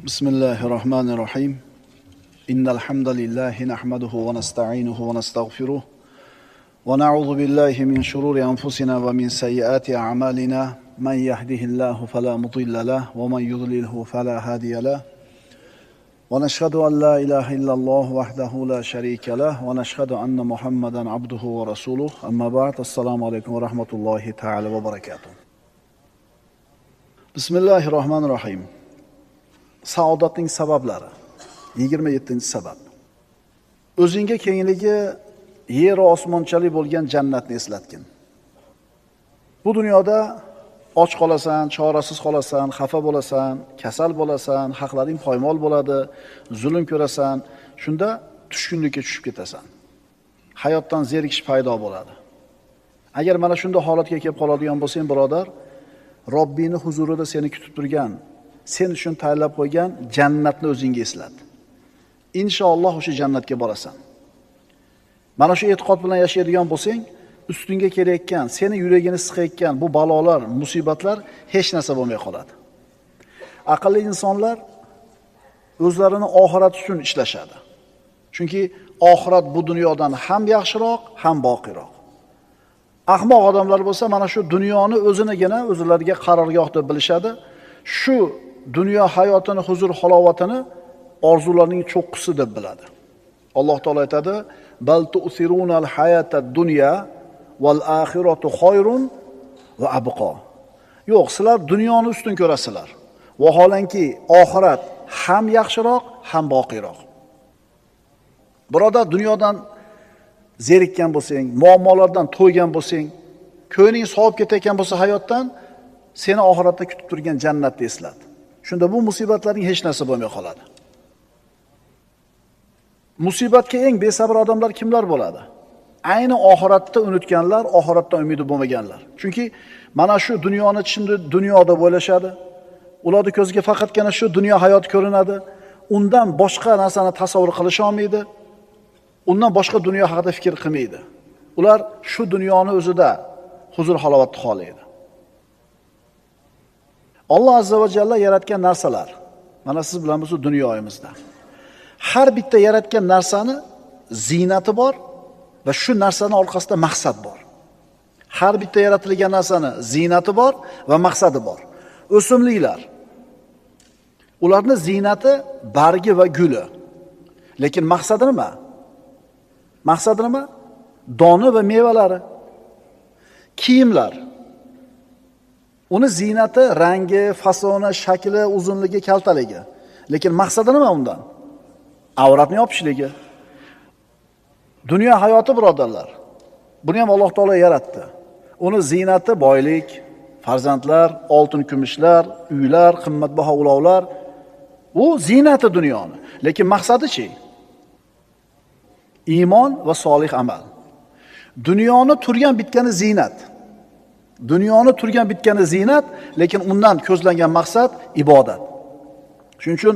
بسم الله الرحمن الرحيم إن الحمد لله نحمده ونستعينه ونستغفره ونعوذ بالله من شرور أنفسنا ومن سيئات أعمالنا من يهده الله فلا مضل له ومن يضلله فلا هادي له ونشهد أن لا إله إلا الله وحده لا شريك له ونشهد أن محمدا عبده ورسوله أما بعد السلام عليكم ورحمة الله تعالى وبركاته بسم الله الرحمن الرحيم Saodatning sabablari 27-sabab. O'zingga kengligi yer va osmonchalik bo'lgan jannatni eslatgin. Bu dunyoda och qolasan, chorasiz qolasan, xafa bo'lasan, kasal bo'lasan, haqlaring poymol bo'ladi, zulm ko'rasan, shunda tushkunlikka tushib ketasan. Hayotdan zerikish paydo bo'ladi. Agar mana shunday holatga kelib qoladigan bo'lsang, birodar, Robbini huzurida seni kutib turgan, sen uchun tayyorlab qo'ygan jannatni o'zingga eslat. Inshaalloh o'sha jannatga borasan. Mana shu e'tiqod bilan yashaydigan bo'lsang, ustingga kelayotgan, seni yuragini siqayotgan bu balolar, musibatlar hech narsa bo'lmay qoladi. Aqlli insonlar o'zlarini oxirat uchun ishlashadi. Chunki oxirat bu dunyodan ham yaxshiroq, ham boqiroq. Ahmoq odamlar bo'lsa, mana shu dunyoni o'zinigina o'zlariga qarorgoh deb bilishadi. Shu dunyo hayotini, huzur halovatini orzularining cho'qqisi deb biladi. Alloh taolo aytadi: "Bal tu'sirunal hayatad dunya val axiratu xoyrun va abqa." Yo'q, sizlar dunyoni ustun ko'rasizlar. Vaholanki oxirat ham yaxshiroq, ham boqiroq. Birodar, dunyodan zerikkan bo'lsang, muammolardan to'ygan bo'lsang, ko'ngling sovib ketayotgan bo'lsa hayotdan, seni oxiratda kutib turgan jannatni eslat. Shunda bu musibatlarning hech narsa bo'lmay qoladi. Musibatga eng besabr odamlar kimlar bo'ladi? Ayni oxiratda unutganlar, oxiratdan umidi bo'lmaganlar. Chunki mana shu dunyoni ichida dunyoda o'ylashadi. Ularning ko'ziga faqatgina shu dunyo hayoti ko'rinadi. Undan boshqa narsani tasavvur qilisha olmaydi. Undan boshqa dunyo haqida fikr qilmaydi. Ular shu dunyoni o'zida huzur halovatni xohlaydi. Alloh azza va jalla yaratgan narsalar, mana siz bilan biz dunyoyimizda. Har bitta yaratgan narsani ziynati bor va shu narsaning orqasida maqsad bor. Har bitta yaratilgan narsani ziynati bor va maqsadi bor. O'simliklar. Ularning ziynati bargi va guli. Lekin maqsadi nima? Maqsadi nima? Doni va mevalari. Kiyimlar. Uni ziynati, rangi, fasoni, shakli, uzunligi, kaltaligi. Lekin maqsadi nima undan? Avratni yopishligi. Dunyo hayoti, birodarlar. Buni ham Alloh taolo yaratdi. Uni ziynati boylik, farzandlar, oltin kumushlar, uylar, qimmatbaho ulovlar. Bu ziynati dunyoni. Lekin maqsadi-chi? Iymon va solih amal. Dunyoni turgan bitgani ziynat. Dunyoni turgan bitgani ziynat, lekin undan ko'zlangan maqsad ibodat. Shuning uchun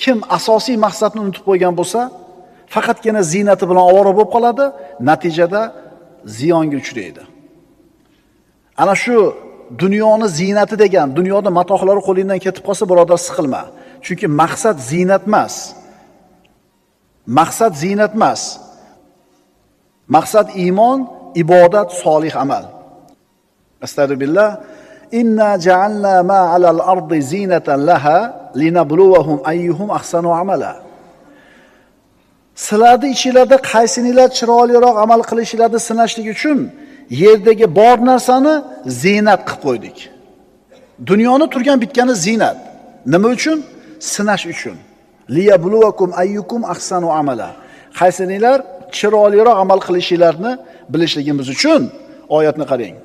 kim asosiy maqsadni unutib qo'ygan bo'lsa, faqatgina ziynati bilan ovora bo'lib qoladi, natijada ziyonga uchraydi. Ana shu dunyoni ziynati degan, dunyoda matohlari qo'lingdan ketib qolsa, birodar, siqilma. Chunki maqsad ziynat emas. Maqsad ziynat emas. Maqsad iymon, ibodat, solih amal. Astagfirullah. Inna ja'alna ma 'alal ardi zinatan laha linabluwahum ayyuhum ahsanu amala. Sizlarning ichingizda qaysinilar chiroyliroq amal qilishlarini sinashlik uchun yerdagi bor narsani ziynat qilib qo'ydik. Dunyoni turgan bitgani ziynat. Nima uchun? Sinash uchun. Liyabluwakum ayyukum ahsanu amala. Qaysinilar chiroyliroq amal qilishlarini bilishligimiz uchun oyatni qarang.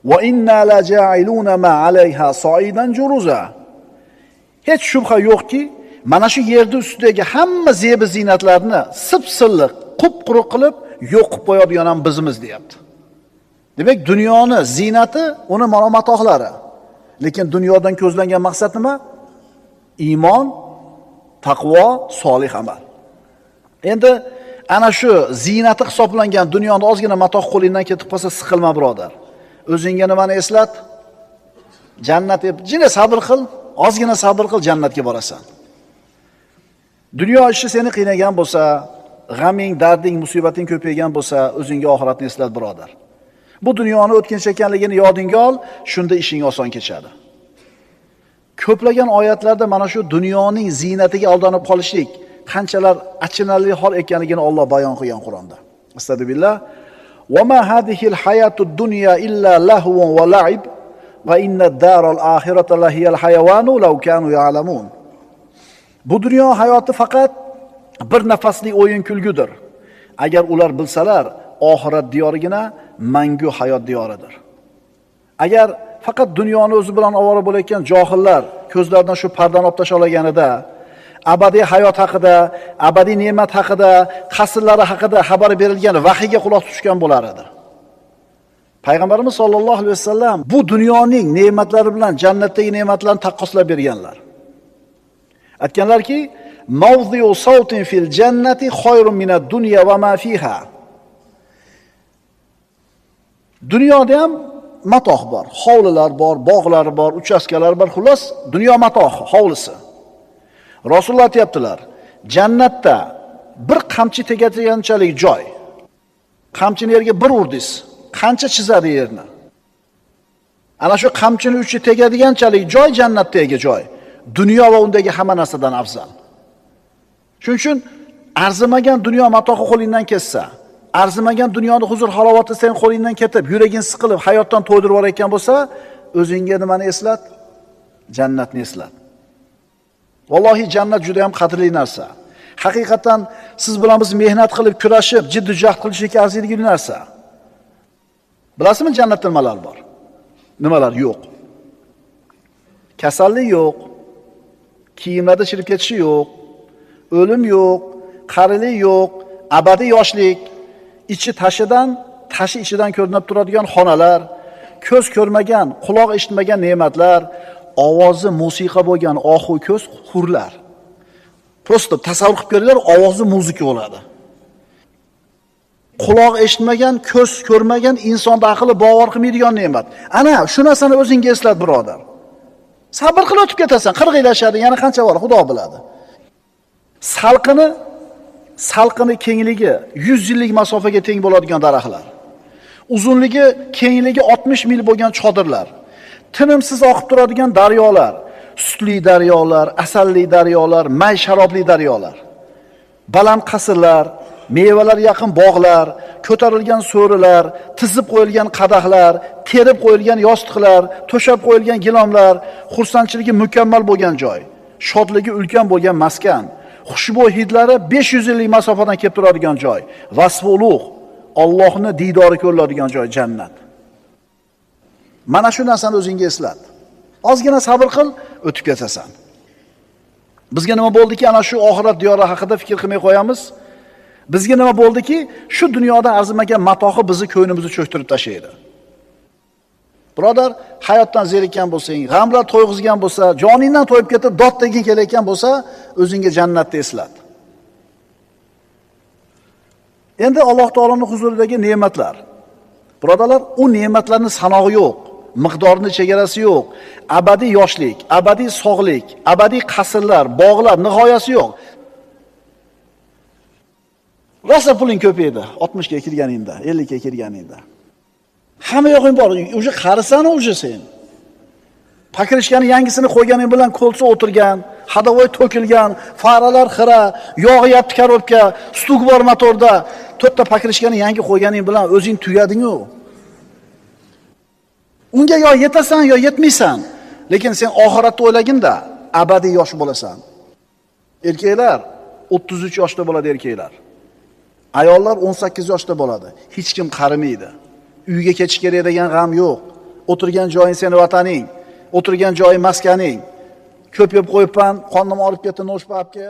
Va inna la ja'iluna ma 'alayha sa'idan juruza. Hech shubha yo'qki, mana shu yerda ustidagi hamma zebi ziynatlarni sip-silliq, qup-quruq qilib yo'q qilib qo'yadigan ham bizimiz, deyapti. Demak, dunyoni ziynati uni matohlari. Lekin dunyodan ko'zlangan maqsad nima? Iymon, taqvo, solih amal. Endi ana shu ziynati hisoblangan dunyoda ozgina matoh qo'lingdan ketib qolsa, siqilma, birodar. O'zingga nimani eslat? Jannat deb, jina sabr qil, ozgina sabr qil, jannatga borasan. Dunyo ishi seni qiynagan bo'lsa, g'aming, darding, musibating ko'paygan bo'lsa, o'zingga oxiratni eslat, birodar. Bu dunyoni o'tkinchi ekanligini yodingga ol, shunda ishing oson kechadi. Ko'plagan oyatlarda mana shu dunyoning ziynatiga aldanib qolishlik qanchalar achinarli hol ekanligini Alloh bayon qilgan Qur'onda. Astagfirullah. "Va ma hadihil hayatud dunya illa lahwun va la'ib va inna ad-daral akhirata lahiyal hayawanu law kanu ya'lamun." Bu dunyo hayoti faqat bir nafaslik o'yin kulgudir. Agar ular bilsalar, oxirat diyorigina mangu hayot diyoridir. Agar faqat dunyoni o'zi bilan ovora bo'layotgan johillar ko'zlaridan shu pardani olib tashlaganida, abadiy hayot haqida, abadiy ne'mat haqida, qasrlari haqida xabar berilgan vahiyga quloq tutgan bo'lar edi. Payg'ambarimiz sollallohu alayhi vasallam bu dunyoning ne'matlari bilan jannatdagi ne'matlarni taqqoslab berganlar. Aytganlarki, "Mawdhi'u sawtin fil jannati khayrun minad dunya va ma fiha." Dunyoda ham matoh bor, hovlilar bor, bog'lar bor, uchastkalar bor, xullas, dunyo matoh, hovlisi. Rasululloh aytibdilar, jannatda bir qamchi tegadiganchalik joy. Qamchini yerga bir urdingiz, qancha chizadi yerni. Ana shu qamchini uchi tegadiganchalik joy jannatdagi joy. Dunyo va undagi hamma narsadan afzal. Shuning uchun arzimagan dunyo matohi qo'lingdan ketsa, arzimagan dunyoning huzur halovati sen qo'lingdan ketib, yuraging siqilib, hayotdan to'ydirib yuborayotgan bo'lsa, o'zingga nimani eslat? Jannatni eslat. Vallohi jannat juda ham qadrli narsa. Haqiqatan siz bilan biz mehnat qilib, kurashib, jiddiy jahd qilishga arziydigan narsa. Bilasizmi jannatda nimalar bor? Nimalar yo'q? Kasallik yo'q, kiyimlarda chirib ketishi yo'q, o'lim yo'q, qarilik yo'q, abadiy yoshlik, ichi tashi ichidan ko'rinib turadigan xonalar, ko'z ko'rmagan, quloq eshitmagan ne'matlar, ovozi musiqa bo'lgan ohu ko'z hurlar. Prosta tasavvur qilib ko'ringlar, ovozi muzika bo'ladi. Quloq eshitmagan, ko'z ko'rmagan, insonning aqli bovar qilmaydigan ne'mat. Ana shu narsani o'zingga eslat, birodar. Sabr qilib o'tib ketasan, 40 yil yashading, yana qancha bor, Xudo biladi. Salqini kengligi 100 yillik masofaga teng bo'ladigan daraxtlar. Uzunligi, kengligi 60 mil bo'lgan chodirlar. Tinimsiz oqib turadigan daryolar, sutli daryolar, asalli daryolar, may sharobli daryolar. Baland qasrlar, mevalar yaqin bog'lar, ko'tarilgan so'rilar, tizib qo'yilgan qadahlar, terib qo'yilgan yostiqlar, to'shab qo'yilgan gilomlar, xursandchiligi mukammal bo'lgan joy, shodligi ulkan bo'lgan maskan, xushbo'y hidlari 500 yillik masofadan kelib turadigan joy, vasfi ulug', Allohning diydori ko'riladigan joy jannat. Mana shu narsani o'zingga eslat. Ozgina sabr qil, o'tib ketasan. Bizga nima bo'ldiki, ana shu oxirat diyori haqida fikr qilmay qo'yamiz? Bizga nima bo'ldiki, shu dunyoda arzimagan matohi bizni ko'nglimizni cho'ktirib tashlaydi. Birodar, hayotdan zerikkan bo'lsang, g'amlar to'yg'izgan bo'lsa, joningdan to'yib ketib dod deging kelayotgan bo'lsa, o'zingga jannatni eslat. Endi Alloh taoloning huzuridagi ne'matlar. Birodarlar, u ne'matlarning sanog'i yo'q, miqdorining chegarasi yo'q. Abadiy yoshlik, abadiy sog'lik, abadiy qasrlar, bog'lar nihoyasi yo'q. Rosa puling ko'paydi 60 ga kirganingda, 50 ga kirganingda. Hamma yo'g'ing bor, o'sha qarisan o'sha sen. Pakirishkani yangisini qo'yganing bilan ko'lsa o'tirgan, hadavoy to'kilgan, faralar xira, yog'yapti karobka, stuk bor motorda, 4 ta pakirishkani yangi qo'yganing bilan o'zing tugading-ku. Unga yo yetasan yo yetmaysan, lekin sen oxiratni o'ylaginda abadiy yosh bo'lasan. Erkaklar 33 yoshda bo'ladi erkaklar. Ayollar 18 yoshda bo'ladi. Hech kim qarimaydi. Uyga ketish kerak degan g'am yo'q. O'tirgan joying seni vataning, o'tirgan joying maskaning. Ko'p yeb qo'yibman, qonnim olib ketdi no'sh papga.